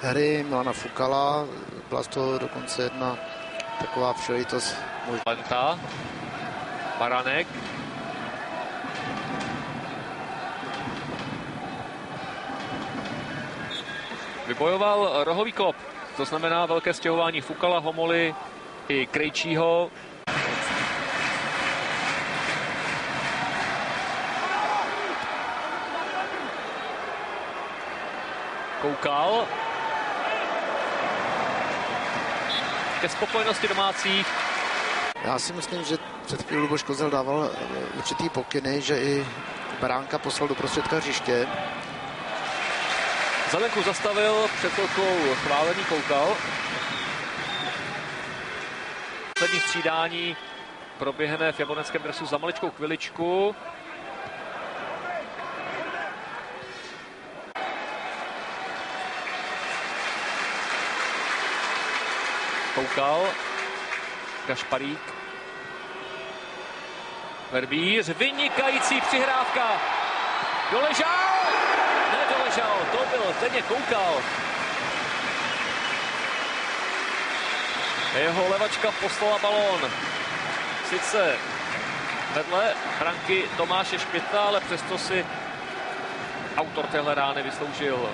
hry Milana Fukala. Byla z toho dokonce jedna taková příležitost. Lenta, Baranek. Vybojoval rohový kop, to znamená velké stěhování Fukala, Homoly i Krejčího. Koukal. Ke spokojenosti domácích. Já si myslím, že před chvíli Luboš Kozel dával určitý pokyny, že i Baránka poslal do prostředka hřiště. Zelenku zastavil, před chvilkou chválený Koukal. Poslední střídání proběhne v jablonském dresu za maličkou chviličku. Koukal, Gašparík, Verbíř, vynikající přihrávka, Doležal, nedoležal, to byl Zdeněk Koukal. Jeho levačka poslala balón, sice vedle branky Tomáše Špěta, ale přesto si autor téhle rány vysloužil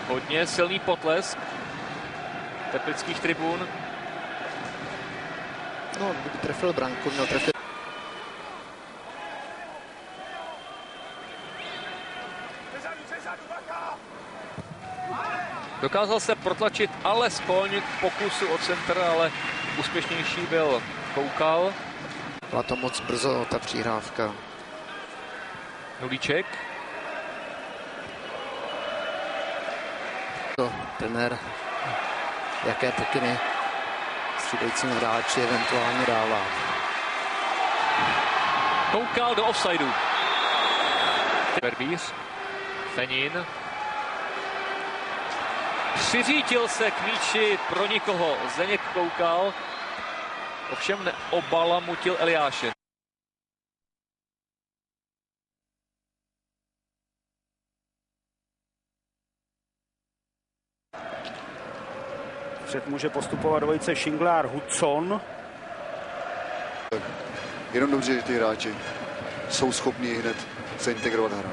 hodně silný potlesk teplických tribun. No, kdyby trefil branku, měl trefit. Dokázal se protlačit alespoň k pokusu o centr, ale úspěšnější byl Koukal. Byla to moc brzo, ta přihrávka. Nulíček. Trenér, jaké pokyny střídajícím hráči eventuálně dává. Koukal do offsideu. Verbíř, Fenin. Přiřítil se k míči pro nikoho. Zdeněk Koukal, ovšem neobalamutil Eliáše. Před může postupovat dvojice Šinglár-Hudson. Jenom dobře, že ty hráči jsou schopni hned se integrovat hra.